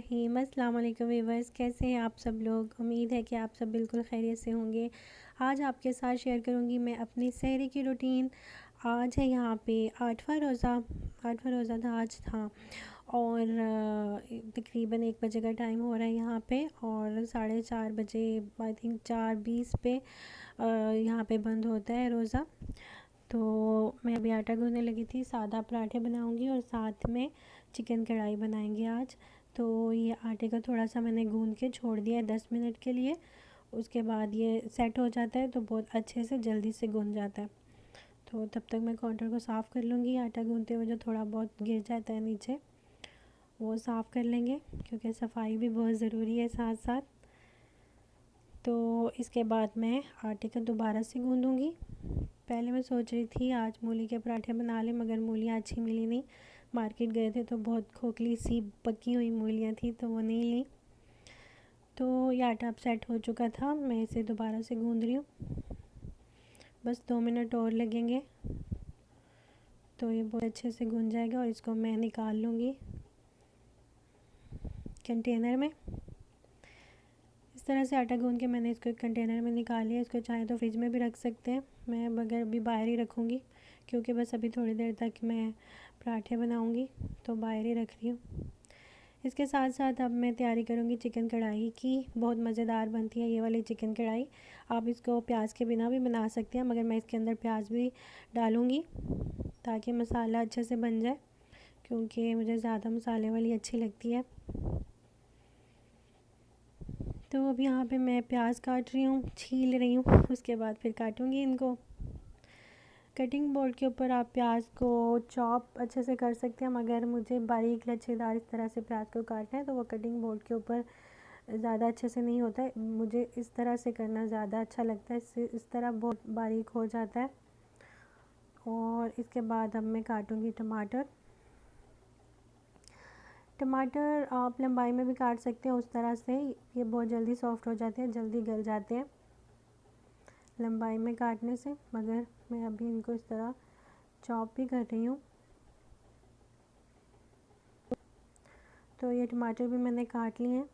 बिस्मिल्लाहिर्रहमानिर्रहीम। अस्सलाम वालेकुम व्यूअर्स, कैसे हैं आप सब लोग। उम्मीद है कि आप सब बिल्कुल खैरियत से होंगे। आज आपके साथ शेयर करूंगी मैं अपनी सहरी की रूटीन। आज है यहाँ पे आठवां रोज़ा था आज था और तकरीबन 1 बजे का टाइम हो रहा है यहाँ पे और 4:30 बजे आई थिंक 4:20 पे यहाँ पे बंद होता है रोज़ा। तो मैं अभी आटा गूँथने लगी थी, सादा पराठे बनाऊंगी और साथ में चिकन कढ़ाई बनाएंगे आज। तो ये आटे का थोड़ा सा मैंने गूँथ के छोड़ दिया है 10 मिनट के लिए। उसके बाद ये सेट हो जाता है तो बहुत अच्छे से जल्दी से गूँथ जाता है। तो तब तक मैं काउंटर को साफ़ कर लूँगी। आटा गूँथते हुए जो थोड़ा बहुत गिर जाता है नीचे वो साफ़ कर लेंगे, क्योंकि सफाई भी बहुत ज़रूरी है साथ साथ। तो इसके बाद मैं आटे का दोबारा से गूँधूँगी। पहले मैं सोच रही थी आज मूली के पराठे बना लें, मगर मूलियाँ अच्छी मिली नहीं। मार्केट गए थे तो बहुत खोखली सी पकी हुई मूलियाँ थी तो वो नहीं ली। तो ये आटा अब सेट हो चुका था, मैं इसे दोबारा से गूँध रही हूँ। बस 2 मिनट और लगेंगे तो ये बहुत अच्छे से गूँध जाएगा और इसको मैं निकाल लूँगी कंटेनर में। इस तरह से आटा गूँध के मैंने इसको एक कंटेनर में निकाल लिया। इसको चाहे तो फ्रिज में भी रख सकते हैं, मैं मगर अभी बाहर ही रखूँगी क्योंकि बस अभी थोड़ी देर तक मैं पराठे बनाऊँगी तो बाहर ही रख रही हूँ। इसके साथ साथ अब मैं तैयारी करूँगी चिकन कढ़ाई की। बहुत मज़ेदार बनती है ये वाली चिकन कढ़ाई। आप इसको प्याज के बिना भी बना सकते हैं, मगर मैं इसके अंदर प्याज भी डालूँगी ताकि मसाला अच्छे से बन जाए, क्योंकि मुझे ज़्यादा मसाले वाली अच्छी लगती है। तो अब यहाँ पे मैं प्याज काट रही हूँ, छील रही हूँ, उसके बाद फिर काटूँगी इनको। कटिंग बोर्ड के ऊपर आप प्याज को चॉप अच्छे से कर सकते हैं, मगर मुझे बारीक लच्छेदार इस तरह से प्याज को काटना है तो वो कटिंग बोर्ड के ऊपर ज़्यादा अच्छे से नहीं होता है। मुझे इस तरह से करना ज़्यादा अच्छा लगता है, इससे इस तरह बहुत बारीक हो जाता है। और इसके बाद अब मैं काटूँगी टमाटर आप लंबाई में भी काट सकते हैं, उस तरह से ये बहुत जल्दी सॉफ्ट हो जाते हैं, जल्दी गल जाते हैं लंबाई में काटने से। मगर मैं अभी इनको इस तरह चॉप भी कर रही हूँ। तो ये टमाटर भी मैंने काट लिए हैं।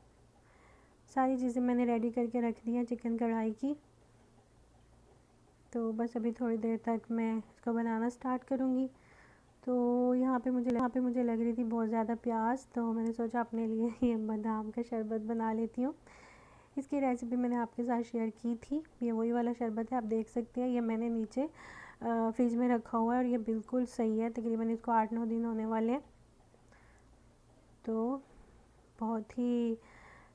सारी चीज़ें मैंने रेडी करके रख दी हैं चिकन कढ़ाई की। तो बस अभी थोड़ी देर तक मैं इसको बनाना स्टार्ट करूँगी। तो यहाँ पे मुझे लग रही थी बहुत ज़्यादा प्याज, तो मैंने सोचा अपने लिए ये बादाम का शरबत बना लेती हूँ। इसकी रेसिपी मैंने आपके साथ शेयर की थी। ये वही वाला शरबत है, आप देख सकते हैं। ये मैंने नीचे फ्रिज में रखा हुआ है और ये बिल्कुल सही है। तकरीबन इसको 8-9 दिन होने वाले हैं। तो बहुत ही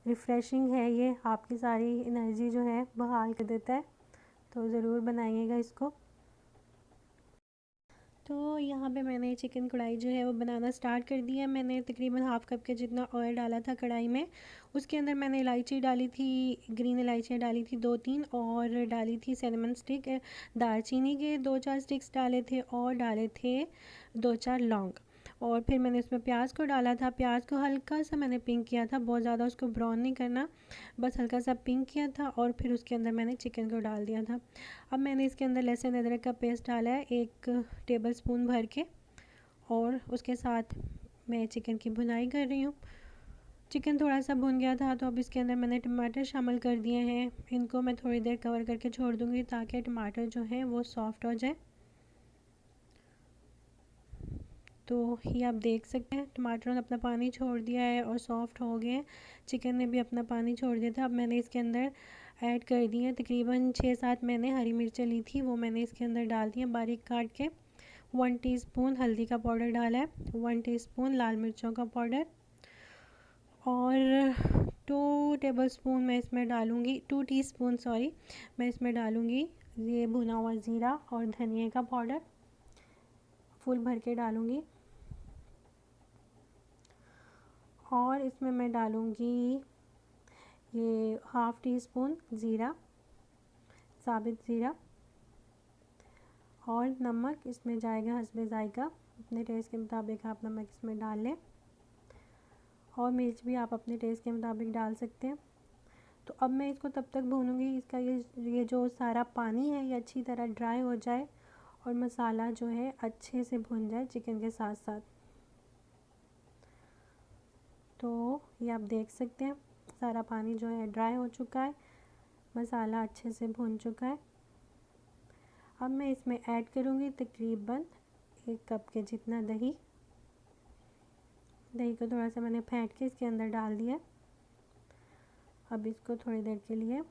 रिफ़्रेशिंग है ये, आपकी सारी एनर्जी जो है बहाल कर देता है। तो ज़रूर बनाइएगा इसको। तो यहाँ पे मैंने चिकन कढ़ाई जो है वो बनाना स्टार्ट कर दिया है। मैंने तकरीबन हाफ़ कप के जितना ऑयल डाला था कढ़ाई में। उसके अंदर मैंने इलायची डाली थी, ग्रीन इलायचियाँ डाली थी 2-3, और डाली थी सिनेमन स्टिक। दालचीनी के 2-4 स्टिक्स डाले थे और डाले थे 2-4 लौंग। और फिर मैंने उसमें प्याज को डाला था। प्याज को हल्का सा मैंने पिंक किया था, बहुत ज़्यादा उसको ब्राउन नहीं करना, बस हल्का सा पिंक किया था। और फिर उसके अंदर मैंने चिकन को डाल दिया था। अब मैंने इसके अंदर लहसुन अदरक का पेस्ट डाला है 1 टेबल स्पून भर के, और उसके साथ मैं चिकन की भुनाई कर रही हूँ। चिकन थोड़ा सा भुन गया था तो अब इसके अंदर मैंने टमाटर शामिल कर दिए हैं। इनको मैं थोड़ी देर कवर करके छोड़ दूँगी ताकि टमाटर जो है वो सॉफ़्ट हो जाए। तो ये आप देख सकते हैं टमाटर ने अपना पानी छोड़ दिया है और सॉफ़्ट हो गए हैं। चिकन ने भी अपना पानी छोड़ दिया था। अब मैंने इसके अंदर ऐड कर दी है तकरीबन 6-7 मैंने हरी मिर्चें ली थी, वो मैंने इसके अंदर डाल दी हैं बारीक काट के। 1 टीस्पून हल्दी का पाउडर डाला है, 1 टीस्पून लाल मिर्चों का पाउडर, और 2 टेबलस्पून मैं इसमें डालूँगी 2 टीस्पून सॉरी मैं इसमें डालूँगी ये भुना हुआ ज़ीरा और धनिया का पाउडर फुल भर के डालूँगी। और इसमें मैं डालूँगी ये हाफ़ टी स्पून ज़ीरा, साबित ज़ीरा, और नमक इसमें जाएगा हस्बे ज़ायक़ा। अपने टेस्ट के मुताबिक आप नमक इसमें डाल लें, और मिर्च भी आप अपने टेस्ट के मुताबिक डाल सकते हैं। तो अब मैं इसको तब तक भूनूँगी इसका ये जो सारा पानी है ये अच्छी तरह ड्राई हो जाए और मसाला जो है अच्छे से भुन जाए चिकन के साथ साथ। तो ये आप देख सकते हैं सारा पानी जो है ड्राई हो चुका है, मसाला अच्छे से भून चुका है। अब मैं इसमें ऐड करूँगी तकरीबन 1 कप के जितना दही। दही को थोड़ा सा मैंने फेंट के इसके अंदर डाल दिया। अब इसको थोड़ी देर के लिए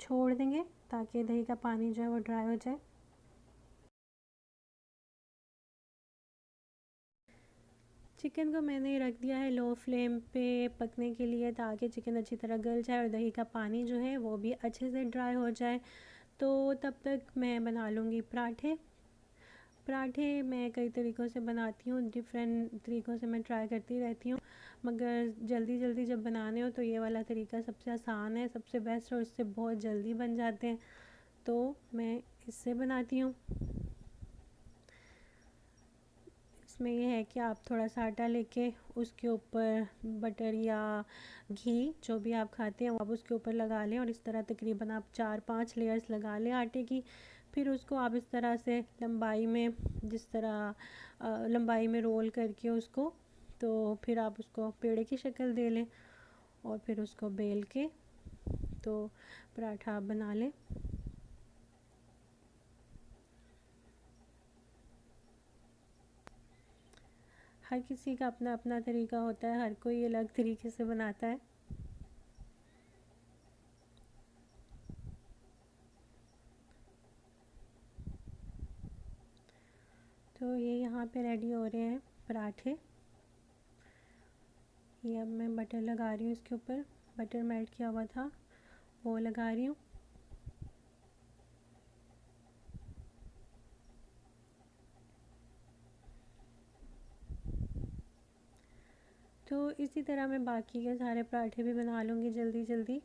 छोड़ देंगे ताकि दही का पानी जो है वो ड्राई हो जाए। चिकन को मैंने रख दिया है लो फ्लेम पे पकने के लिए, ताकि चिकन अच्छी तरह गल जाए और दही का पानी जो है वो भी अच्छे से ड्राई हो जाए। तो तब तक मैं बना लूँगी पराठे। पराठे मैं कई तरीक़ों से बनाती हूँ, डिफरेंट तरीक़ों से मैं ट्राई करती रहती हूँ, मगर जल्दी जल्दी जब बनाने हो तो ये वाला तरीका सबसे आसान है, सबसे बेस्ट, और इससे बहुत जल्दी बन जाते हैं, तो मैं इससे बनाती हूँ। इसमें ये है कि आप थोड़ा सा आटा लेके उसके ऊपर बटर या घी जो भी आप खाते हैं वो आप उसके ऊपर लगा लें, और इस तरह तकरीबन आप 4-5 लेयर्स लगा लें आटे की। फिर उसको आप इस तरह से लंबाई में, जिस तरह लंबाई में रोल करके उसको, तो फिर आप उसको पेड़े की शक्ल दे लें और फिर उसको बेल के तो पराठा आप बना लें। हर किसी का अपना अपना तरीका होता है, हर कोई अलग तरीके से बनाता है। तो ये यहाँ पे रेडी हो रहे हैं पराठे। ये अब मैं बटर लगा रही हूँ इसके ऊपर, बटर मेल्ट किया हुआ था वो लगा रही हूँ। तो इसी तरह मैं बाकी के सारे पराठे भी बना लूँगी जल्दी जल्दी।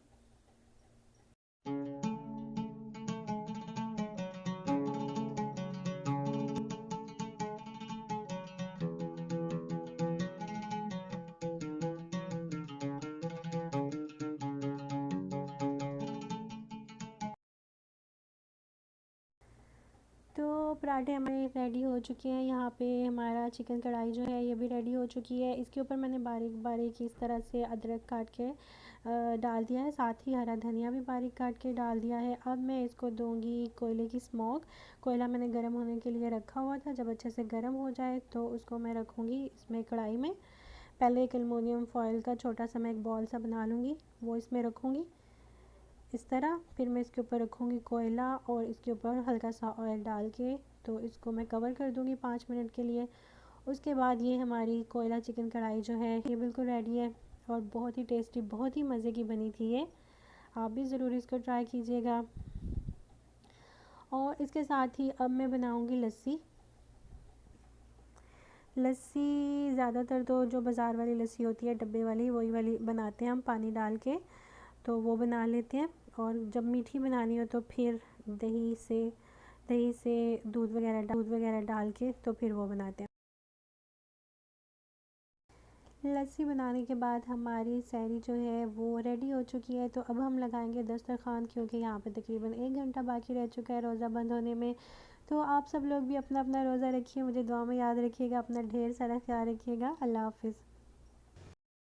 तो पराठे हमारे रेडी हो चुके हैं। यहाँ पे हमारा चिकन कढ़ाई जो है ये भी रेडी हो चुकी है। इसके ऊपर मैंने बारीक बारीक इस तरह से अदरक काट के डाल दिया है, साथ ही हरा धनिया भी बारीक काट के डाल दिया है। अब मैं इसको दूंगी कोयले की स्मोक। कोयला मैंने गर्म होने के लिए रखा हुआ था, जब अच्छे से गर्म हो जाए तो उसको मैं रखूँगी इसमें कढ़ाई में। पहले एक एलुमिनियम फॉयल का छोटा सा मैं एक बॉल सा बना लूँगी, वो इसमें रखूँगी इस तरह। फिर मैं इसके ऊपर रखूँगी कोयला और इसके ऊपर हल्का सा ऑयल डाल के तो इसको मैं कवर कर दूँगी 5 मिनट के लिए। उसके बाद ये हमारी कोयला चिकन कढ़ाई जो है ये बिल्कुल रेडी है और बहुत ही टेस्टी, बहुत ही मज़े की बनी थी ये। आप भी ज़रूर इसको ट्राई कीजिएगा। और इसके साथ ही अब मैं बनाऊँगी लस्सी। लस्सी ज़्यादातर तो जो बाज़ार वाली लस्सी होती है डब्बे वाली, वही वाली बनाते हैं हम पानी डाल के, तो वो बना लेते हैं। और जब मीठी बनानी हो तो फिर दही से दूध वगैरह डाल के तो फिर वो बनाते हैं। लस्सी बनाने के बाद हमारी सहरी जो है वो रेडी हो चुकी है। तो अब हम लगाएंगे दस्तरखान, क्योंकि यहाँ पे तकरीबन 1 घंटा बाकी रह चुका है रोज़ा बंद होने में। तो आप सब लोग भी अपना अपना रोज़ा रखिए, मुझे दुआ में याद रखिएगा, अपना ढेर सारा ख्याल रखिएगा। अल्लाह हाफ़िज़।